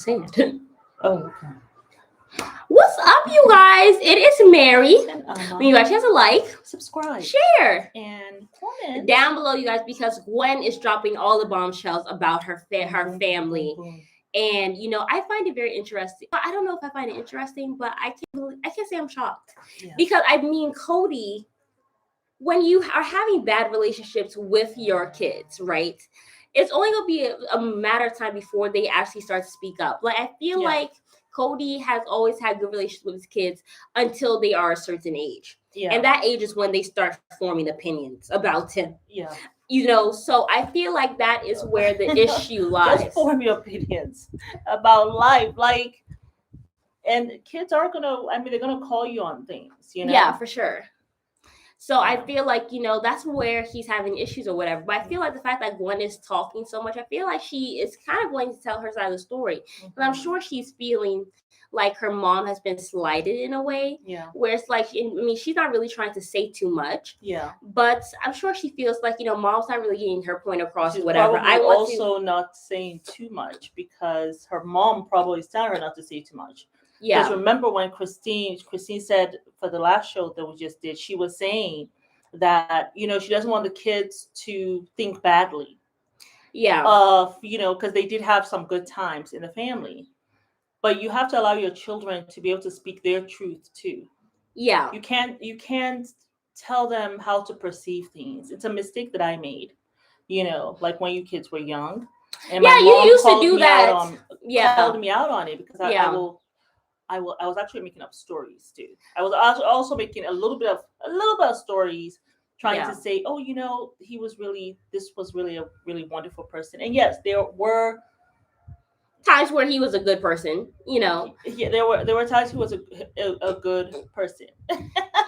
Sad. Oh, okay. What's up, you guys? It is Mary. And When you guys have a like, subscribe share and comment down below, you guys, because Gwen is dropping all the bombshells about her family. Boom. And I find it very interesting. I don't know if I find it interesting, but I can't say I'm shocked. Yeah. Because I mean, Kody, when you are having bad relationships with your kids, right? It's only gonna be a matter of time before they actually start to speak up. Like, I feel like Kody has always had good relationships with his kids until they are a certain age. Yeah. And that age is when they start forming opinions about him. Yeah. So I feel like that is where the issue lies. Just form your opinions about life. And kids are they're gonna call you on things, Yeah, for sure. So I feel like, that's where he's having issues or whatever. But I feel like the fact that Gwen is talking so much, I feel like she is kind of going to tell her side of the story. And I'm sure she's feeling like her mom has been slighted in a way. Yeah. Where it's like, she's not really trying to say too much. Yeah. But I'm sure she feels like, mom's not really getting her point across She's or whatever. Probably not saying too much because her mom probably is telling her not to say too much. Yeah. Because remember when Christine said for the last show that we just did, she was saying that, she doesn't want the kids to think badly. Yeah. Because they did have some good times in the family. But you have to allow your children to be able to speak their truth too. Yeah. You can't tell them how to perceive things. It's a mistake that I made, like when you kids were young. And my mom you used to do that. Called me out on it because I was actually making up stories too. I was also making a little bit of stories trying to say, this was really a really wonderful person. And yes, there were times where he was a good person, Yeah, there were times he was a good person.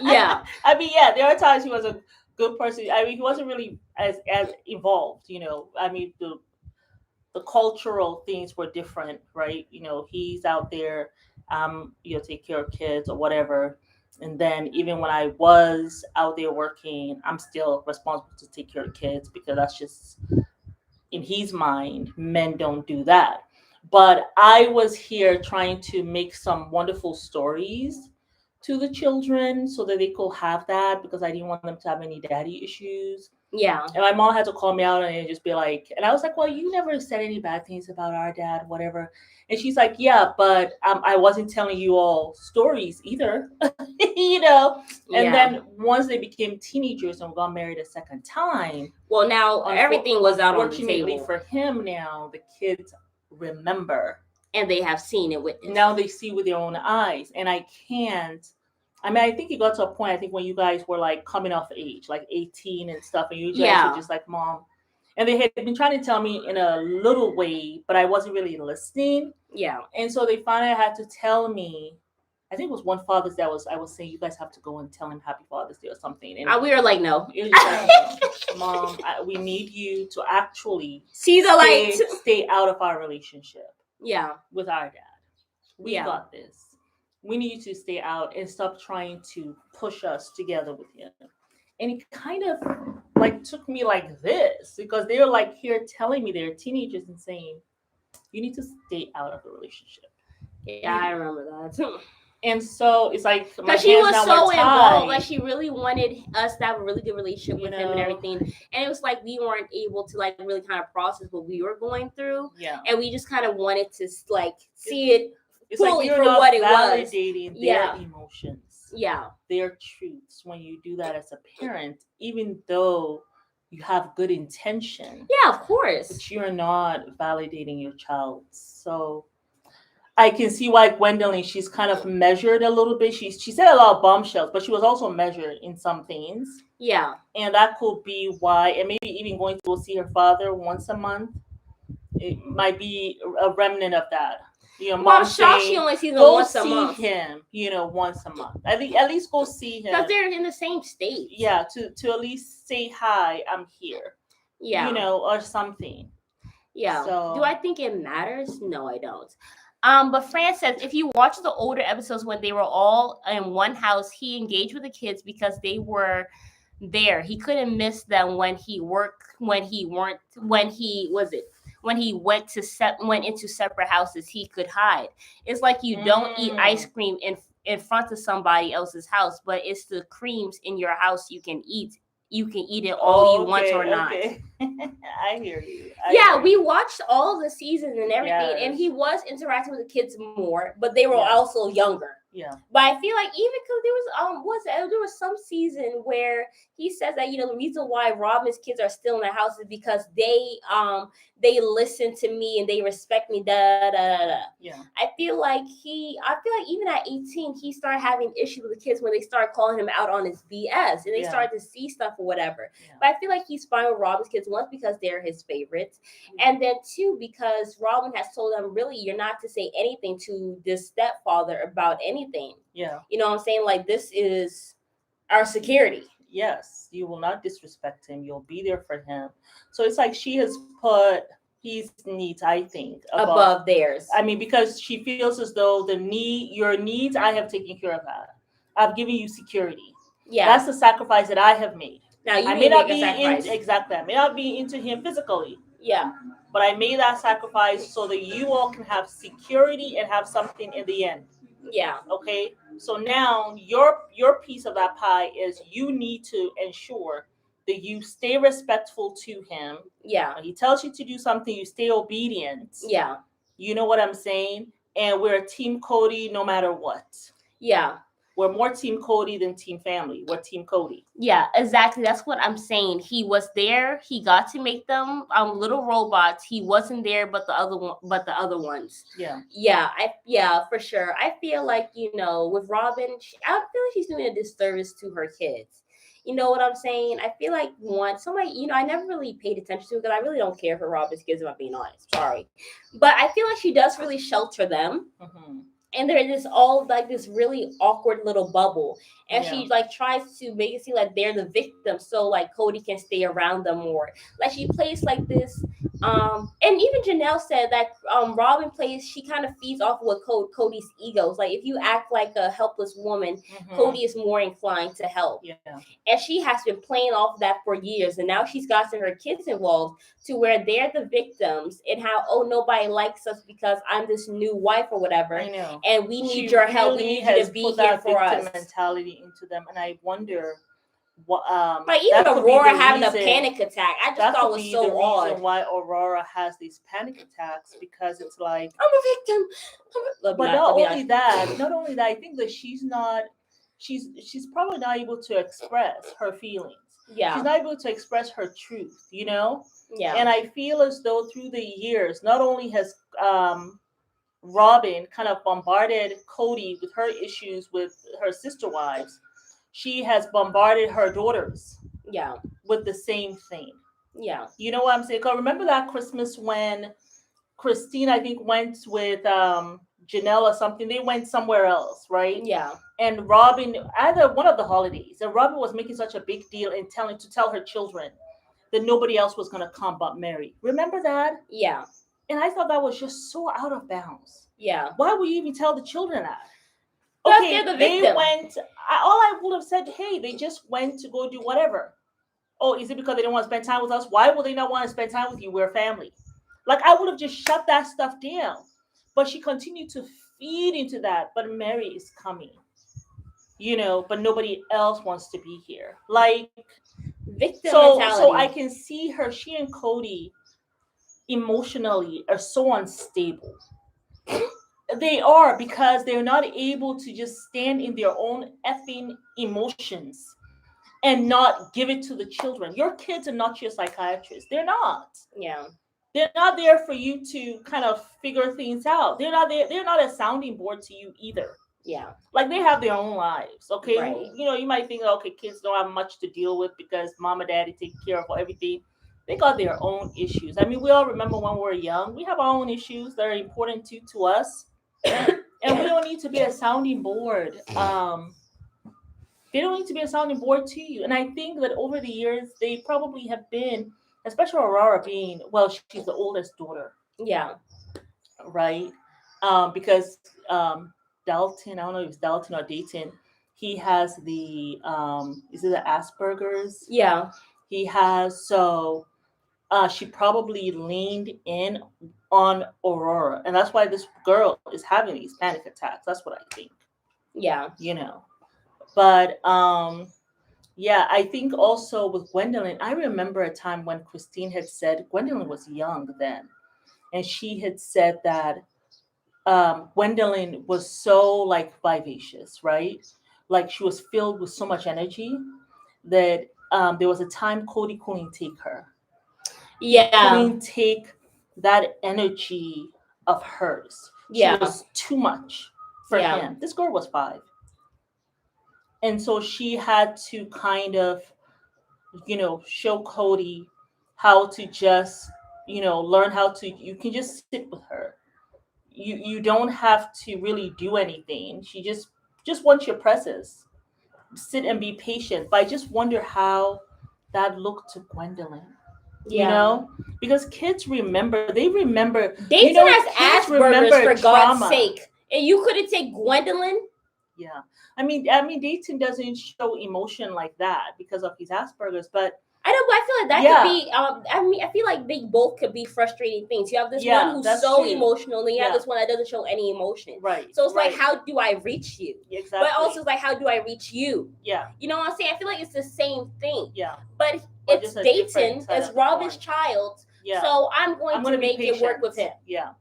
Yeah. I mean, there are times he was a good person. I mean, he wasn't really as evolved, I mean, the cultural things were different, right? He's out there, take care of kids or whatever. And then even when I was out there working, I'm still responsible to take care of kids because that's just, in his mind, men don't do that. But I was here trying to make some wonderful stories to the children so that they could have that because I didn't want them to have any daddy issues. Yeah. And my mom had to call me out and just be like, and I was like, well, you never said any bad things about our dad, whatever. And she's like, yeah, but I wasn't telling you all stories either, And then once they became teenagers and got married a second time. Well, now everything was out on the table. Unfortunately for him now, the kids remember. And they have seen it with him. Now they see with their own eyes. And I think it got to a point, I think when you guys were like coming off age, like 18 and stuff, and you guys were just like, Mom. And they had been trying to tell me in a little way, but I wasn't really listening. Yeah. And so they finally had to tell me, I think it was one Father's Day, I was saying, you guys have to go and tell him Happy Father's Day or something. And we were like, no. Mom, we need you to actually see the light. Stay out of our relationship. Yeah. With our dad. We got this. We need you to stay out and stop trying to push us together with him. And it kind of like took me like this because they're like here telling me they're teenagers and saying, you need to stay out of the relationship. Yeah, I remember that. And so it's like because she was so involved, like she really wanted us to have a really good relationship with him and everything. And it was like we weren't able to like really kind of process what we were going through. Yeah. And we just kind of wanted to like see it fully like for what it was. Validating their emotions. Yeah. Their truths when you do that as a parent, even though you have good intention. Yeah, of course. But you're not validating your child. So I can see why Gwedolyn, she's kind of measured a little bit. She said a lot of bombshells, but she was also measured in some things. Yeah. And that could be why, and maybe even going to go see her father once a month, it might be a remnant of that. Well, I'm shocked she only sees him once a month. Go see him, once a month. At least go see him. Because they're in the same state. Yeah, to at least say, hi, I'm here. Yeah. Or something. Yeah. So, do I think it matters? No, I don't. But Fran says if you watch the older episodes when they were all in one house, he engaged with the kids because they were there. He couldn't miss them when he when he went into separate houses, he could hide. It's like you don't eat ice cream in front of somebody else's house, but it's the creams in your house you can eat. You can eat it all you want or not. I hear you. We watched all the seasons and everything, and he was interacting with the kids more, but they were also younger. Yeah. But I feel like even because there was some season where he says that the reason why Robin's kids are still in the house is because they listen to me and they respect me. Yeah. I feel like even at 18 he started having issues with the kids when they started calling him out on his BS and they started to see stuff or whatever. Yeah. But I feel like he's fine with Robin's kids, once because they're his favorites, and then two because Robin has told them really you're not to say anything to this stepfather about anything. Yeah. You know what I'm saying? Like, this is our security. Yes, you will not disrespect him. You'll be there for him. So it's like she has put his needs, I think, above theirs. I mean, because she feels as though your needs, I have taken care of that. I've given you security. Yeah. That's the sacrifice that I have made. Now, I may not be exactly. I may not be into him physically. Yeah. But I made that sacrifice so that you all can have security and have something in the end. Yeah. Okay. So now your piece of that pie is you need to ensure that you stay respectful to him. Yeah. When he tells you to do something, you stay obedient. Yeah. You know what I'm saying? And we're Team Kody no matter what. Yeah. We're more Team Kody than Team Family. We're Team Kody. Yeah, exactly. That's what I'm saying. He was there. He got to make them little robots. He wasn't there, but the other ones. Yeah. Yeah, for sure. I feel like with Robin, I feel like she's doing a disservice to her kids. You know what I'm saying? I feel like somebody, I never really paid attention to it because I really don't care for Robin's kids, if I'm being honest. Sorry, but I feel like she does really shelter them. Mm-hmm. And they're just all like this really awkward little bubble. And she tries to make it seem like they're the victim. So like Kody can stay around them more. Like she plays like this. And even Janelle said that Robin plays, she kind of feeds off what Kody's egos. Like if you act like a helpless woman, Kody is more inclined to help. Yeah. And she has been playing off that for years. And now she's gotten her kids involved to where they're the victims and how, nobody likes us because I'm this new wife or whatever. I know. And we need your help. We need you to be here for us. Mentality into them. And I wonder what like even Aurora having a panic attack, I just thought was so odd. Reason why Aurora has these panic attacks, because it's like I'm a victim. But not only that, I think that she's probably not able to express her feelings. Yeah. She's not able to express her truth, Yeah. And I feel as though through the years, not only has Robin kind of bombarded Kody with her issues with her sister wives, she has bombarded her daughters with the same thing. Yeah. You know what I'm saying? Because remember that Christmas when Christine, I think, went with Janelle or something. They went somewhere else, right? Yeah. And Robin, either one of the holidays, and Robin was making such a big deal in to tell her children that nobody else was going to come but Mary. Remember that? Yeah. And I thought that was just so out of bounds. Yeah. Why would you even tell the children that? Okay, they went. All I would have said, hey, they just went to go do whatever. Oh, is it because they don't want to spend time with us? Why would they not want to spend time with you? We're family. Like, I would have just shut that stuff down. But she continued to feed into that. But Mary is coming. But nobody else wants to be here. Like, victim mentality. So I can see her, she and Kody emotionally are so unstable. They are, because they're not able to just stand in their own effing emotions and not give it to the children. Your kids are not your psychiatrists. They're not. Yeah. They're not there for you to kind of figure things out. They're not there. They're not a sounding board to you either. Yeah. Like, they have their own lives. Okay. Right. You might think, okay, kids don't have much to deal with because mom and daddy take care of everything. They got their own issues. I mean, we all remember when we were young. We have our own issues that are important to us. And we don't need to be a sounding board. They don't need to be a sounding board to you. And I think that over the years, they probably have been, especially Aurora being, she's the oldest daughter. Yeah. Right? Because Dalton, I don't know if it's Dalton or Dayton, he has the, is it the Asperger's? Yeah. He has, so she probably leaned in on Aurora, and that's why this girl is having these panic attacks. That's what I think. Yeah. But yeah, I think also with Gwendolyn, I remember a time when Christine had said Gwendolyn was young then, and she had said that Gwendolyn was so like vivacious, right? Like she was filled with so much energy that there was a time Kody couldn't take her. Yeah. Couldn't take that energy of hers. She was too much for him. This girl was 5. And so she had to kind of, show Kody how to just, learn how to, you can just sit with her. You don't have to really do anything. She just wants your presence. Sit and be patient. But I just wonder how that looked to Gwendolyn. Because kids remember. They remember. Dayton has Asperger's for trauma. God's sake, and you couldn't take Gwendolyn. Yeah, I mean, Dayton doesn't show emotion like that because of his Asperger's, but. I know, but I feel like that could be. I feel like they both could be frustrating things. You have this one who's so true. Emotional, and you have this one that doesn't show any emotion. Right. So it's like, how do I reach you? Exactly. But also, it's like, how do I reach you? Yeah. You know what I'm saying? I feel like it's the same thing. Yeah. But it's Dayton, it's Robin's child. Yeah. So I'm going to make it work with him. Yeah.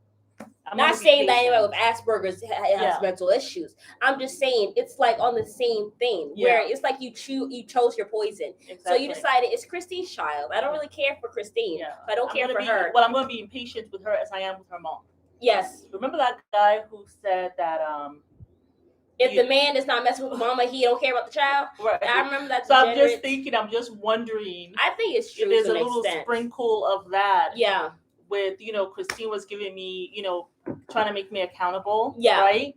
I'm not saying that anybody with Asperger's has mental issues. I'm just saying it's like on the same thing where it's like you chose your poison. Exactly. So you decided it's Christine's child. I don't really care for Christine. Yeah. I don't care for her. Well, I'm going to be impatient with her as I am with her mom. Yes. Remember that guy who said that if the man is not messing with the mama, he don't care about the child. Right. I remember that. So I'm just thinking. I'm just wondering. I think it's true. There's a little sprinkle of that. Yeah. With Christine was giving me trying to make me accountable, right?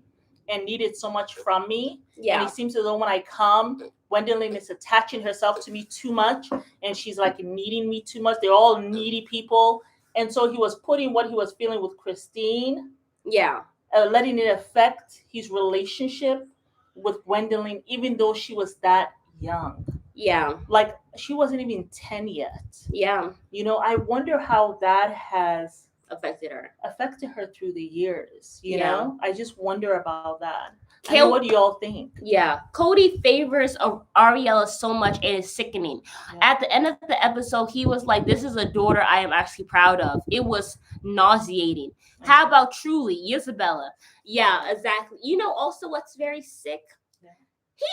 And needed so much from me. Yeah. And it seems as though when I come, Gwendolyn is attaching herself to me too much, and she's like needing me too much. They're all needy people, and so he was putting what he was feeling with Christine. Yeah. Letting it affect his relationship with Gwendolyn, even though she was that young. Yeah. Like she wasn't even 10 yet. Yeah. I wonder how that has affected her through the years. You know? I just wonder about that. What do y'all think? Yeah. Kody favors Ariella so much and it's sickening. Yeah. At the end of the episode, he was like, this is a daughter I am actually proud of. It was nauseating. Mm-hmm. How about Truly, Isabella? Yeah, exactly. Also what's very sick?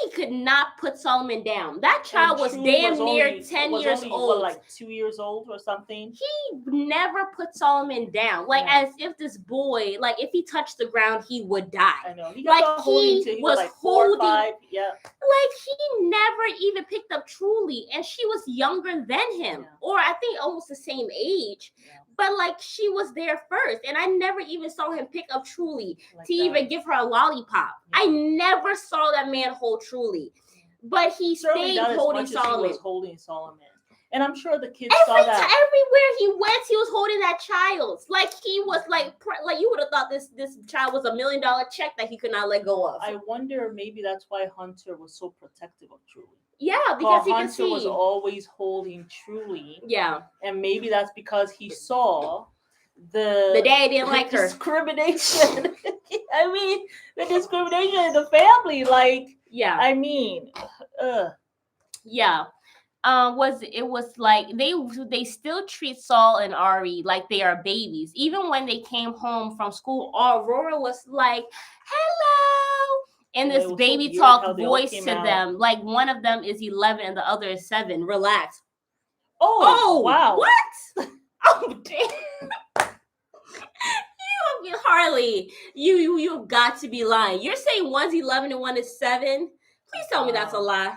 He could not put Solomon down. That child was damn near 10 years old. Like 2 years old or something? He never put Solomon down. Like, as if this boy, like, if he touched the ground, he would die. I know. He was like 4 or 5. Yeah. Like, he never even picked up Truly. And she was younger than him. Yeah. Or I think almost the same age. Yeah. But, like, she was there first. And I never even saw him pick up Truly even give her a lollipop. Yeah. I never saw that man hold Truly. But he stayed holding Solomon. He was holding Solomon. And I'm sure the kids saw that. Everywhere he went, he was holding that child. Like, he was like you would have thought this child was $1 million check that he could not let go of. I wonder maybe that's why Hunter was so protective of Truly. Yeah, because Hunter was always holding Truly. Yeah. And maybe that's because he saw the dad didn't like her. Discrimination. I mean, the discrimination in the family. Like, yeah. I mean, yeah. It was like they still treat Saul and Ari like they are babies. Even when they came home from school, Aurora was like, hello. And this baby talk voice to them. Like one of them is 11 and the other is 7. Relax. Oh wow. What? Oh damn. Harley, you've got to be lying. You're saying one's 11 and one is 7? Please tell me that's a lie.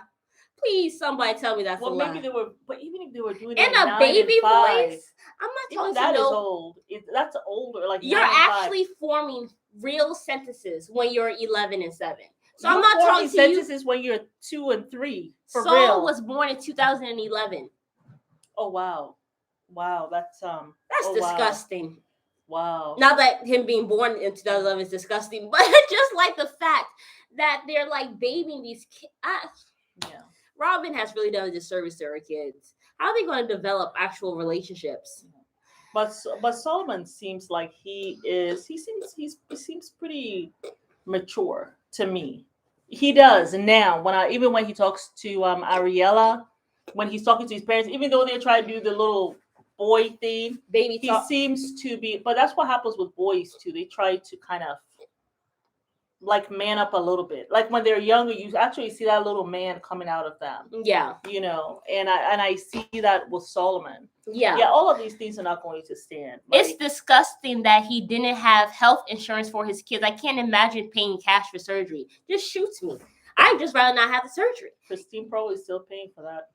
Please, somebody tell me that's a lie. Well, maybe they were, but even if they were doing it in a baby voice, I'm not talking that is old. That's older. Like you're actually forming real sentences when you're 11 and 7. So I'm not talking sentences when you're 2 and 3. For Saul real. was born in 2011. Oh wow, that's disgusting. Wow. Not that him being born in 2011 is disgusting, but just like the fact that they're like babying these kids. Yeah. Robin has really done a disservice to her kids. How are they going to develop actual relationships? But Solomon seems like he seems pretty mature to me. He does now. Even when he talks to Ariella, when he's talking to his parents, even though they're trying to do the little boy thing, Baby he talk. seems to be. But that's what happens with boys too. They try to kind of like man up a little bit. Like when they're younger, you actually see that little man coming out of them. Yeah. And I see that with Solomon. Yeah. Yeah, all of these things are not going to stand. It's disgusting that he didn't have health insurance for his kids. I can't imagine paying cash for surgery. Just shoots me. I'd just rather not have the surgery. Christine probably is still paying for that.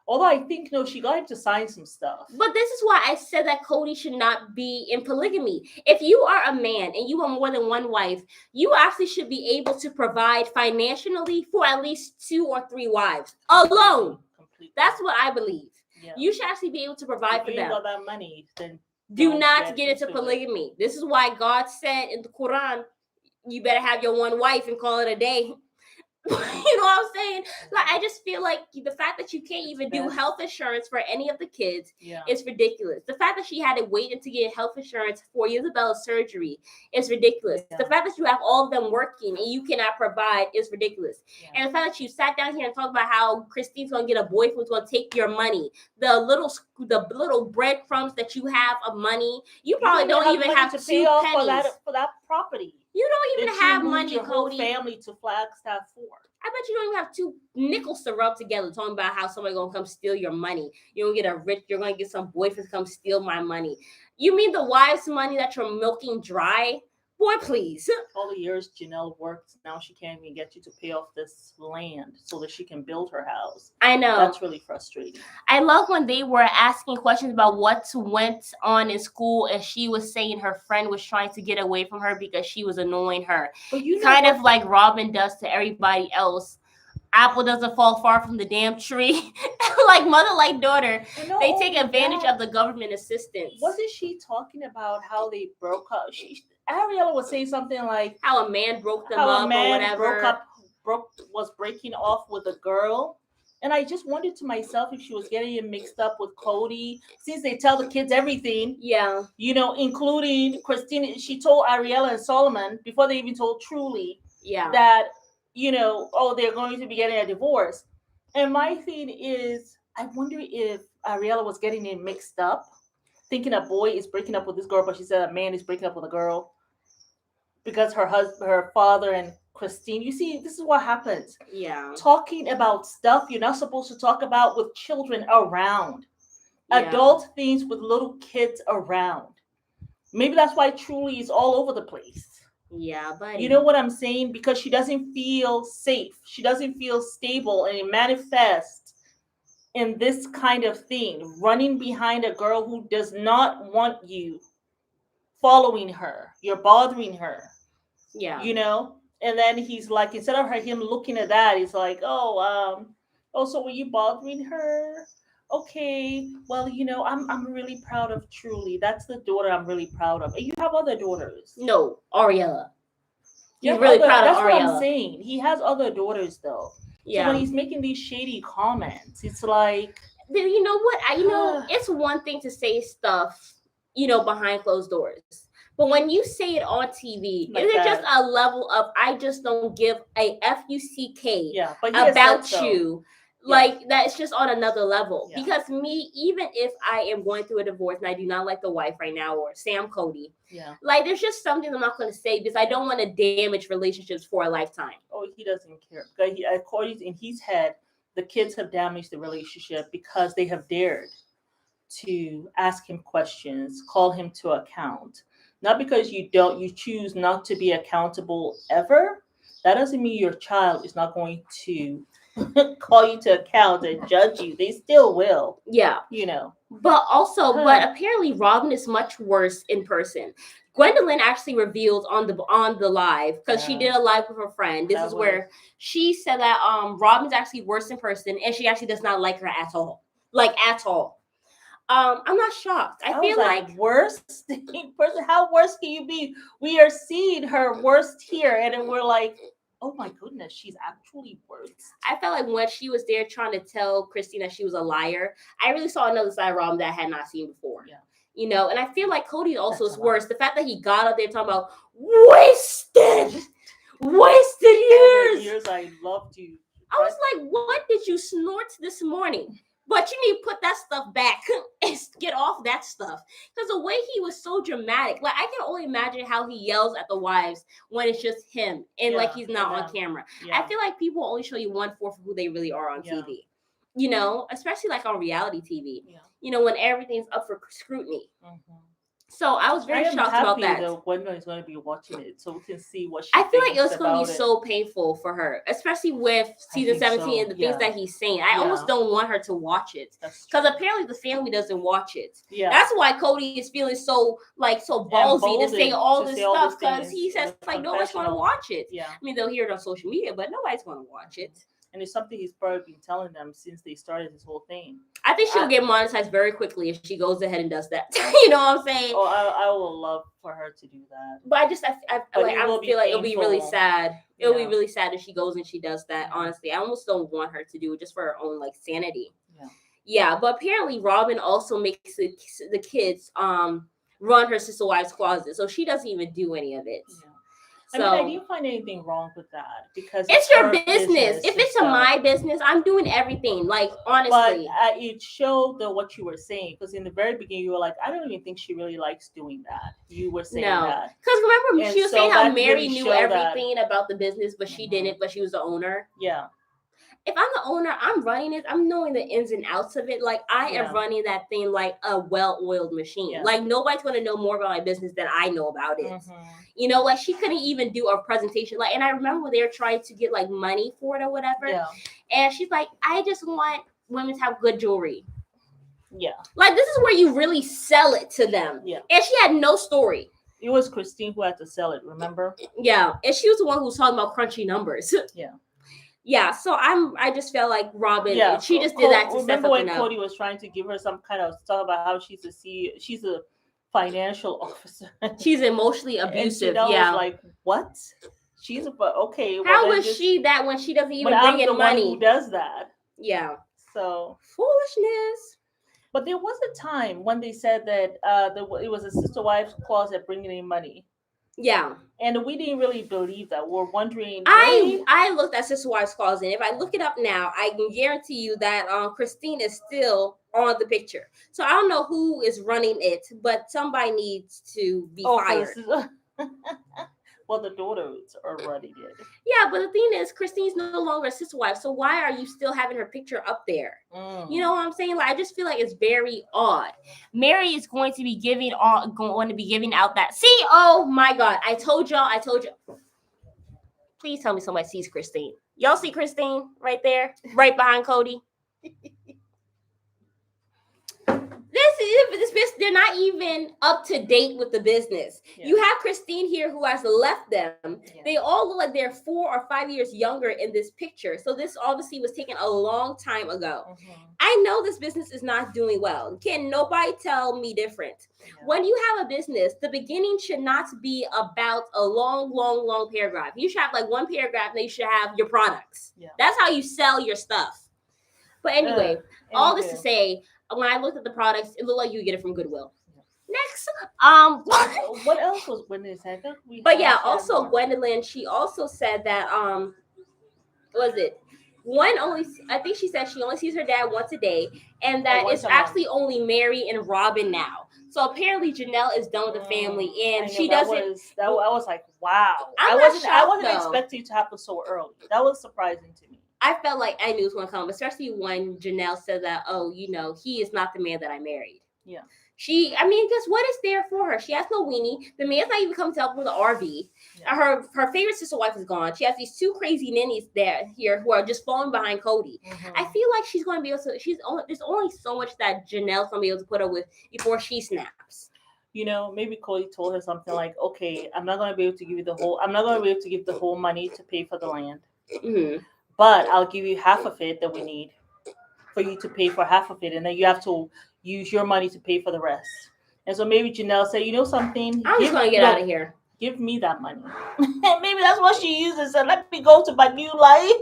Although I think she got him to sign some stuff. But this is why I said that Kody should not be in polygamy. If you are a man and you have more than one wife, you actually should be able to provide financially for at least 2 or 3 wives alone. Completely. That's what I believe. Yeah. You should actually be able to provide for them. If you got that money, then do not get into polygamy. This is why God said in the Quran, you better have your one wife and call it a day. You know what I'm saying? Like, I just feel like the fact that you can't even do health insurance for any of the kids is ridiculous. The fact that she had to wait until get health insurance for Isabella's surgery is ridiculous. The fact that you have all of them working and you cannot provide is ridiculous. And the fact that you sat down here and talked about how Christine's going to get a boyfriend who's going to take your money, the little breadcrumbs that you have of money, you probably don't even have to pay off for that property. You don't even have money, your whole Kody. Family to Flagstaff for. I bet you don't even have 2 nickels to rub together talking about how somebody gonna come steal your money. You're gonna get some boyfriend to come steal my money. You mean the wives' money that you're milking dry? Boy, please. All the years Janelle worked, now she can't even get you to pay off this land so that she can build her house. I know. That's really frustrating. I love when they were asking questions about what went on in school, and she was saying her friend was trying to get away from her because she was annoying her. But kind of like Robin does to everybody else. Apple doesn't fall far from the damn tree. Like mother, like daughter. They take advantage of the government assistance. Wasn't she talking about how they broke up? Ariella was saying something like how a man broke them up or whatever. Was breaking off with a girl. And I just wondered to myself if she was getting it mixed up with Kody, since they tell the kids everything. Yeah. Including Christine. She told Ariella and Solomon before they even told Truly. Yeah. That they're going to be getting a divorce. And my thing is, I wonder if Ariella was getting it mixed up, thinking a boy is breaking up with this girl, but she said a man is breaking up with a girl because her father and Christine. You see, this is what happens. Yeah. Talking about stuff you're not supposed to talk about with children around. Yeah. Adult things with little kids around. Maybe that's why Truly is all over the place. Yeah, but you know what I'm saying? Because she doesn't feel safe. She doesn't feel stable, and it manifests in this kind of thing, running behind a girl who does not want you following her. You're bothering her. Yeah. And then he's like, instead of him looking at that, he's like, so were you bothering her? Okay, well, I'm really proud of Truly. That's the daughter I'm really proud of. And you have other daughters. No, Ariella. He's really proud of Ariella. That's what I'm saying. He has other daughters, though. Yeah. So when he's making these shady comments, it's like... You know what? It's one thing to say stuff, behind closed doors. But when you say it on TV, like is it just a level of, I just don't give a F-U-C-K about you? Like, that's just on another level. Yeah. Because me, even if I am going through a divorce and I do not like the wife right now, or Sam Kody, like, there's just something I'm not going to say because I don't want to damage relationships for a lifetime. Oh, he doesn't care. According in his head, the kids have damaged the relationship because they have dared to ask him questions, call him to account. Not because you choose not to be accountable ever. That doesn't mean your child is not going to call you to account and judge you. They still will. Yeah. But apparently Robin is much worse in person. Gwedolyn actually revealed on the live, because she did a live with her friend. This is where she said that Robin's actually worse in person, and she actually does not like her at all. Like, at all. I'm not shocked. I feel like worst person. How worse can you be? We are seeing her worst here, and then we're like, oh my goodness, she's actually worth. I felt like when she was there trying to tell Christine that she was a liar, I really saw another side of Robin that I had not seen before. Yeah. You know, and I feel like Kody also is worse. The fact that he got up there talking about wasted years. I loved you. I was like, what did you snort this morning? But you need to put that stuff back and get off that stuff. Because the way he was so dramatic, like I can only imagine how he yells at the wives when it's just him and like he's not on camera. I feel like people only show you 1/4 of who they really are on TV. You know, especially like on reality TV. You know, when everything's up for scrutiny. So I was very shocked about that. Gwedolyn is going to be watching it, so we can see what she I feel like thinks it's going to be so painful for her, especially with season 17 and the things that he's saying. I almost don't want her to watch it because apparently the family doesn't watch it. That's why Kody is feeling so ballsy to say all this stuff because he says like nobody's going to watch it. I mean, they'll hear it on social media, but nobody's going to watch it. And it's something he's probably been telling them since they started this whole thing. I think she'll get monetized very quickly if she goes ahead and does that. You know what I'm saying? Oh, I will love for her to do that. But I feel like it'll be really sad. It'll be really sad if she goes and she does that. Honestly, I almost don't want her to do it just for her own like sanity. Yeah, but apparently Robin also makes the kids run her sister wife's closet, so she doesn't even do any of it. So, I didn't find anything wrong with that because it's your business. If it's my business, I'm doing everything. Like honestly, but it showed what you were saying because in the very beginning you were like, I don't even think she really likes doing that. You were saying that because remember she was saying how Mary knew everything about the business, but she didn't. But she was the owner. Yeah. If I'm the owner, I'm running it. I'm knowing the ins and outs of it. Like I am running that thing like a well-oiled machine. Like nobody's going to know more about my business than I know about it. You know, like she couldn't even do a presentation. Like, and I remember when they were trying to get like money for it or whatever. And she's like, I just want women to have good jewelry. Like this is where you really sell it to them. And she had no story. It was Christine who had to sell it. Remember? Yeah, and she was the one who was talking about crunchy numbers. Yeah, so I just felt like Robin. She just did that to remember when Kody was trying to give her some kind of stuff about how she's a financial officer. She's emotionally abusive. And was like, what? She's okay. How was she that when she doesn't even bring in money? One who does that? Yeah. So foolishness. But there was a time when they said that it was a sister wife's closet bringing in money. Yeah. And we didn't really believe that. We're wondering. I looked at Sister Wife's Closet, and if I look it up now, I can guarantee you that Christine is still on the picture. So I don't know who is running it, but somebody needs to be fired. Well, the daughters are running it. Yeah, but the thing is, Christine's no longer a sister wife, so why are you still having her picture up there? You know what I'm saying? Like, I just feel like it's very odd. Mary is going to be giving out that. See, oh my God, I told y'all. Please tell me somebody sees Christine. Y'all see Christine right there, right behind Kody? This business, they're not even up to date with the business. You have Christine here who has left them. They all look like they're 4 or 5 years younger in this picture. So this obviously was taken a long time ago. I know this business is not doing well. Can nobody tell me different? When you have a business, the beginning should not be about a long paragraph. You should have like one paragraph, and then you should have your products. That's how you sell your stuff. But anyway, all this to say, when I looked at the products, it looked like you get it from Goodwill. Next, what else was Gwedolyn said? But yeah, also Gwedolyn, she also said that what was it? I think she said she only sees her dad once a day, and that it's actually only Mary and Robin now. So apparently Janelle is done with the family, and she doesn't. I was like, wow. I wasn't expecting it to happen so early. That was surprising to me. I felt like I knew it was going to come, especially when Janelle said that, he is not the man that I married. Yeah. Guess what is there for her? She has no weenie. The man's not even coming to help with the RV. Yeah. Her favorite sister wife is gone. She has these 2 crazy ninnies here who are just falling behind Kody. I feel like she's going to be able to, there's only so much that Janelle's going to be able to put up with before she snaps. Maybe Kody told her something like, okay, I'm not going to be able to give the whole money to pay for the land. But I'll give you half of it that we need for you to pay for half of it. And then you have to use your money to pay for the rest. And so maybe Janelle said, you know something? I'm just going to get out of here. give me that money. Maybe that's what she uses. And let me go to my new life.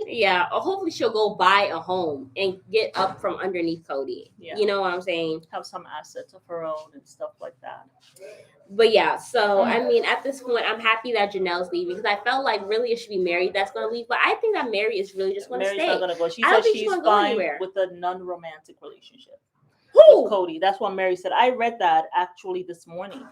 Yeah, or hopefully she'll go buy a home and get up from underneath Kody. Yeah. You know what I'm saying? Have some assets of her own and stuff like that. But yeah, so I mean, at this point, I'm happy that Janelle's leaving because I felt like really it should be Mary that's going to leave. But I think that Mary is really just going to stay. Mary's not going to go. She I don't said think she's gonna fine go with a non-romantic relationship Who? with Kody. That's what Mary said. I read that actually this morning.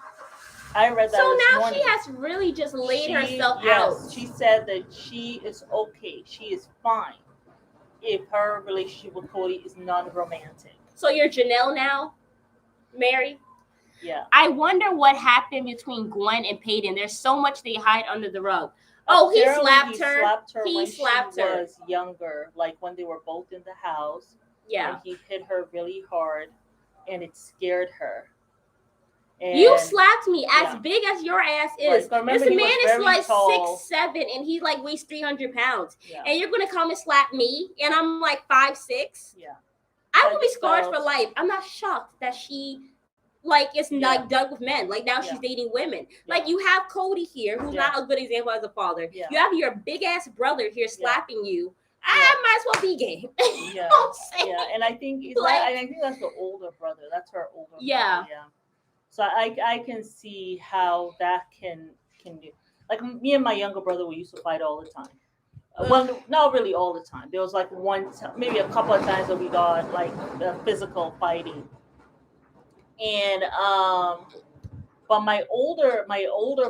I read that So this now morning. she has really just laid herself out. She said that she is okay. She is fine if her relationship with Kody is non-romantic. So you're Janelle now, Mary? Yeah. I wonder what happened between Gwen and Peyton. There's so much they hide under the rug. Oh, he slapped her. He slapped her when she was younger, like when they were both in the house. Yeah. And he hit her really hard, and it scared her. And you slapped me as big as your ass is. Right. This man is like tall. 6'7" and he like weighs 300 pounds. Yeah. And you're gonna come and slap me, and I'm like 5'6". Yeah. I will be scarred for life. I'm not shocked that she like is not done with men. Like now she's dating women. Like you have Kody here, who's not a good example as a father. Yeah. You have your big ass brother here slapping you. I might as well be gay. Yeah. Yeah. And I think I think that's the older brother. That's her older brother. Yeah. So I can see how that can do. Like me and my younger brother, we used to fight all the time. Well, not really all the time. There was like maybe a couple of times that we got like physical fighting. And but my older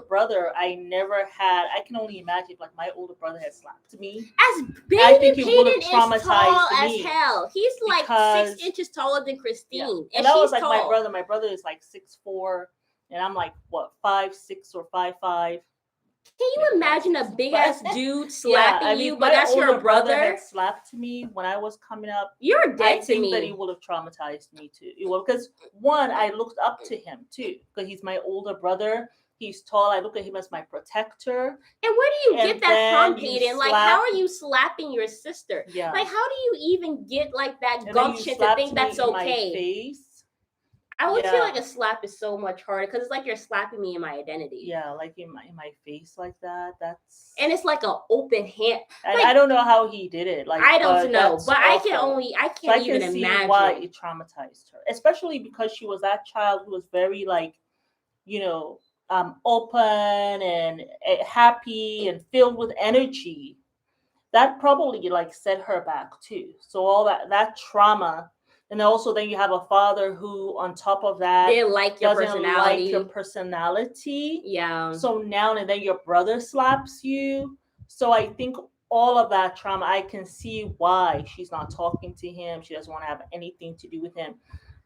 brother, I never had. I can only imagine if like my older brother had slapped me. As baby I think Peyton is tall as hell. He's like 6 inches taller than Christine, and that was like tall. My brother. My brother is like 6'4", and I'm like what 5'6" or 5'5". Can you imagine a big ass dude slapping you? But that's your brother. Had slapped me when I was coming up. You're dead I think that he would have traumatized me too. Because one, I looked up to him too, because he's my older brother. He's tall. I look at him as my protector. And where do you get that from, Peyton? Like, how are you slapping your sister? Yeah. Like, how do you even get like that gumption to think that's okay? My face. I would feel like a slap is so much harder because it's like you're slapping me in my identity. Yeah, like in my face like that. And it's like an open hand. Like, I don't know how he did it. Like I don't know, but I can't even imagine see why it traumatized her, especially because she was that child who was very like, open and happy and filled with energy. That probably like set her back too. So all that trauma. And also then you have a father who, on top of that, didn't like your personality. Like your personality. Yeah. So now and then your brother slaps you. So I think all of that trauma, I can see why she's not talking to him. She doesn't want to have anything to do with him.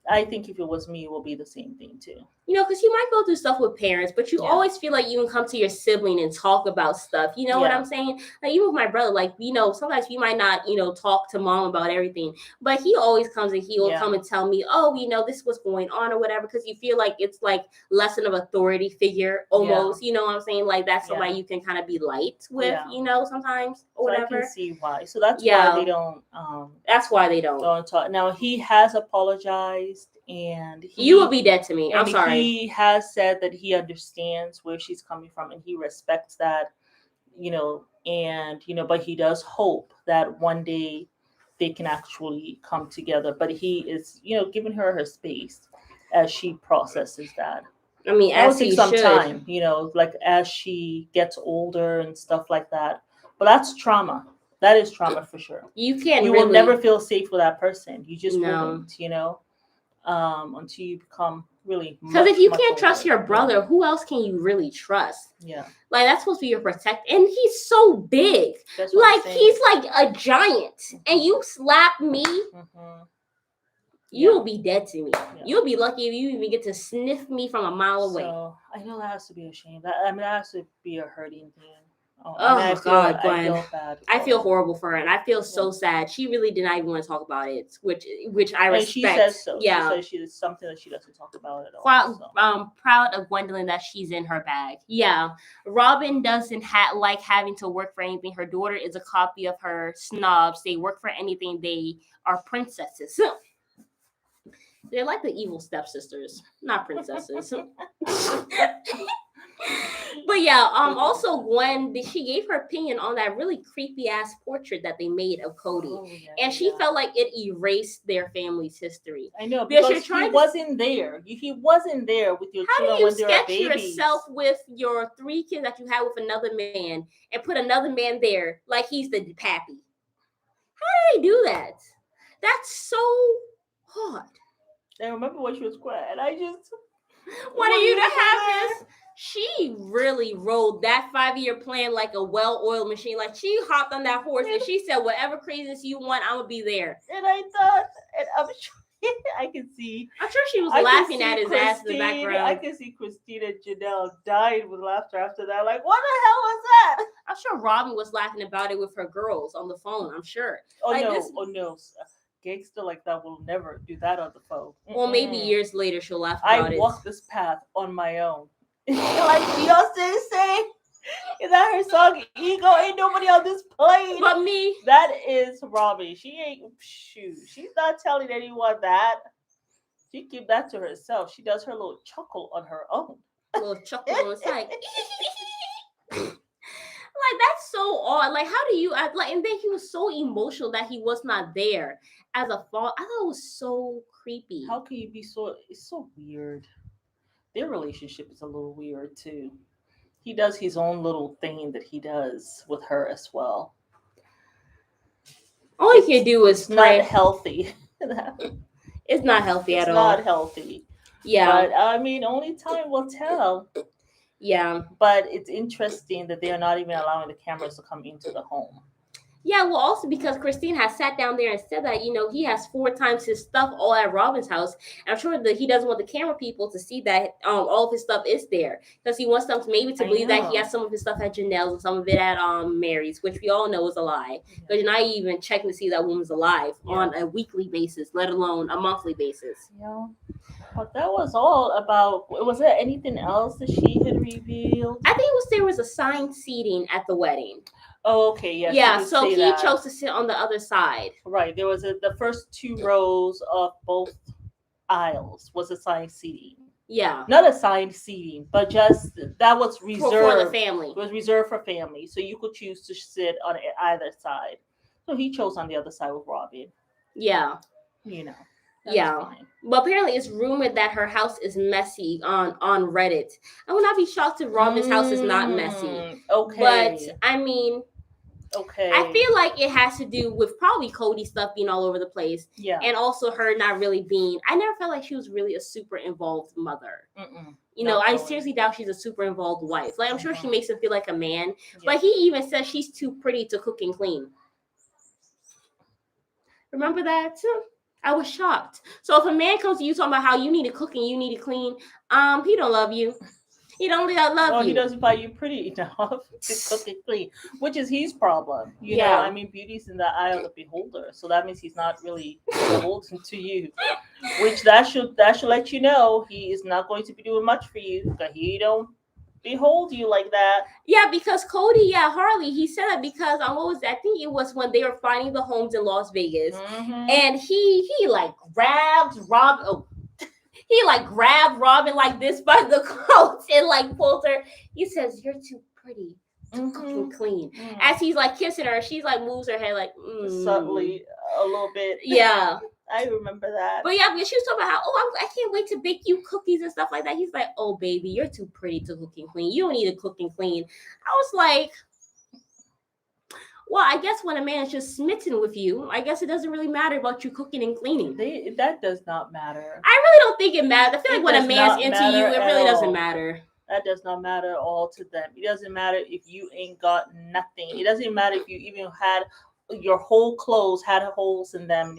I think if it was me, it will be the same thing too. Because you might go through stuff with parents, but you always feel like you can come to your sibling and talk about stuff. You know what I'm saying? Like even with my brother, like, sometimes we might not, talk to mom about everything, but he always comes and he will come and tell me, oh, this is what's going on or whatever, because you feel like it's like lesson of authority figure almost, you know what I'm saying? Like that's somebody you can kind of be light with, sometimes or whatever. I can see why. So that's why they don't. That's why they don't talk. Now he has apologized. And you will be dead to me. I'm sorry. He has said that he understands where she's coming from and he respects that, but he does hope that one day they can actually come together. But he is, giving her space as she processes that. I mean, as he some should. Time, like as she gets older and stuff like that. But that's trauma. That is trauma for sure. You will never feel safe with that person. You just won't, until you become really, because if you can't trust your brother, who else can you really trust? Like that's supposed to be your protect, and he's so big, like he's like a giant, and you slap me, you'll be dead to me. You'll be lucky if you even get to sniff me from a mile away. So I know that has to be a shame. That has to be a hurting thing. God, Gwen. I feel horrible for her, and I feel so sad. She really did not even want to talk about it, which I respect. She says so. Yeah, she says it's something that she doesn't talk about at all. Proud of Gwedolyn that she's in her bag. Yeah, Robin doesn't like having to work for anything. Her daughter is a copy of her snobs. They work for anything. They are princesses. They're like the evil stepsisters, not princesses. But yeah, also Gwen, she gave her opinion on that really creepy ass portrait that they made of Kody, and she felt like it erased their family's history. I know, because he wasn't there. He wasn't there with your children when they were babies. How do you sketch yourself with your 3 kids that you have with another man and put another man there like he's the pappy? How do they do that? That's so hard. I remember when she was crying. I just wanted you to have this. She really rode that 5-year plan like a well-oiled machine. Like, she hopped on that horse and she said, whatever craziness you want, I'm gonna be there. And I thought, and I'm sure I can see. I'm sure she was laughing at his ass in the background. I can see Christine and Janelle dying with laughter after that. Like, what the hell was that? I'm sure Robin was laughing about it with her girls on the phone. I'm sure. Oh no. Gangster like that will never do that on the phone. Well, maybe years later she'll laugh about it. I walked this path on my own. Like Beyonce say in that her song Ego, ain't nobody on this plane but me. That is Robbie. She ain't she's not telling anyone that. She keep that to herself. She does her little chuckle on her own. A little chuckle on the side. Like, that's so odd. Like, how do you and then he was so emotional that he was not there as a father. I thought it was so creepy. How can you be so? It's so weird. Their relationship is a little weird too. He does his own little thing that he does with her as well. All he can do is not healthy. It's not healthy at all. It's not healthy. Yeah. But I mean, only time will tell. Yeah. But it's interesting that they are not even allowing the cameras to come into the home. Yeah, well, also because Christine has sat down there and said that, he has 4 times his stuff all at Robin's house. And I'm sure that he doesn't want the camera people to see that all of his stuff is there. Because he wants them to believe that he has some of his stuff at Janelle's and some of it at Mary's, which we all know is a lie. Because you're not even checking to see that woman's alive on a weekly basis, let alone a monthly basis. Yeah. But that was all about. Was there anything else that she had revealed? I think there was assigned seating at the wedding. Oh, okay, yes. Yeah, so he chose to sit on the other side. Right. There was the first 2 rows of both aisles was assigned seating. Yeah. Not assigned seating, but just that was reserved for the family. It was reserved for family, so you could choose to sit on either side. So he chose on the other side with Robin. Yeah. Fine. But apparently it's rumored that her house is messy on Reddit. I would not be shocked if Robin's house is not messy. Okay. But I mean, okay. I feel like it has to do with probably Kody stuff being all over the place. Yeah. And also her not really being, I never felt like she was really a super involved mother. I seriously doubt she's a super involved wife. Like, I'm sure she makes him feel like a man. Yeah. But he even says she's too pretty to cook and clean. Remember that? I was shocked. So if a man comes to you talking about how you need to cook and you need to clean, he don't love you. He don't love you. He doesn't find you pretty enough to cook and clean, which is his problem. You know, I mean, beauty's in the eye of the beholder. So that means he's not really beholden to you. Which that should let you know he is not going to be doing much for you because he don't behold you like that. Yeah, because Kody, Harley, he said that because what was that? I think it was when they were finding the homes in Las Vegas, and he grabbed Robin. Oh, he grabbed Robin like this by the coat and pulled her. He says, "You're too pretty to cook and clean." As he's kissing her, she's moves her head subtly a little bit. Yeah. I remember that. But yeah, because she was talking about how, I can't wait to bake you cookies and stuff like that. He's like, "Oh, baby, you're too pretty to cook and clean. You don't need to cook and clean." I was like, well, I guess when a man is just smitten with you, I guess it doesn't really matter about you cooking and cleaning. That does not matter. I really don't think it matters. I feel like when a man's into you, it really doesn't matter. That does not matter at all to them. It doesn't matter if you ain't got nothing. It doesn't matter if you even had your whole clothes had holes in them.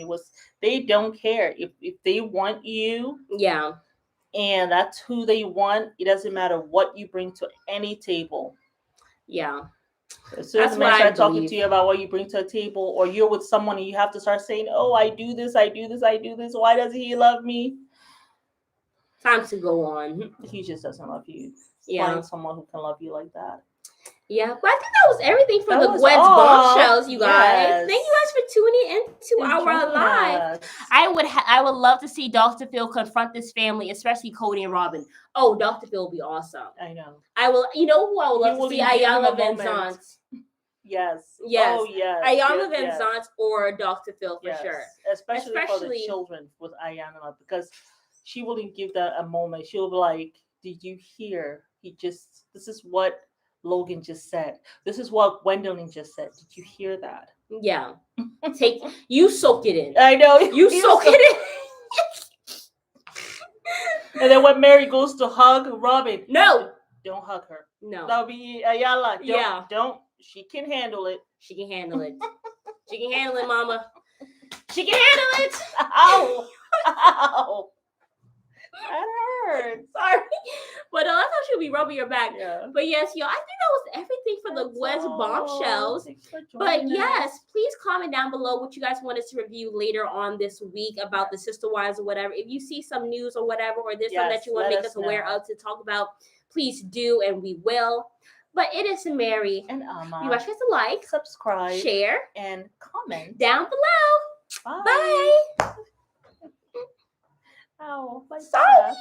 They don't care if they want you. Yeah. And that's who they want. It doesn't matter what you bring to any table. Yeah. As soon as a man starts talking to you about what you bring to a table, or you're with someone and you have to start saying, "Oh, I do this, I do this, I do this. Why doesn't he love me?" Time to go on. He just doesn't love you. Yeah. Find someone who can love you like that. Yeah, but I think that was everything for That the was Gwen's all. Bombshells, you guys. Yes. Thank you guys for tuning into And our join live. us. I would love to see Dr. Phil confront this family, especially Kody and Robin. Oh, Dr. Phil will be awesome. I know. I will. You know who I would love to see? Ayala Van Zandt. Yes. Oh, yes. Ayala Van Zandt or Dr. Phil for sure. Especially for the children with Ayana, because she wouldn't give that a moment. She'll be like, "Did you hear? This is what Logan just said. This is what Gwedolyn just said. Did you hear that?" Yeah. You soak it in. I know. You soak it in. And then when Mary goes to hug Robin, no, don't hug her. No, that'll be Ayala. Yeah. Don't. She can handle it. She can handle it. She can handle it, Mama. She can handle it. Ow! Ow! That hurts. Sorry, but I thought she'll be rubbing your back. Yeah. But yes, y'all, I think that was everything for the Gwen's Bombshells. But yes, please comment down below what you guys want us to review later on this week about the Sister Wives or whatever. If you see some news or whatever, or there's something that you want to make us aware of to talk about, please do, and we will. But it is Mary and Amma. You guys to like, subscribe, share, and comment down below. Bye. Bye. Ow, my Sorry. God.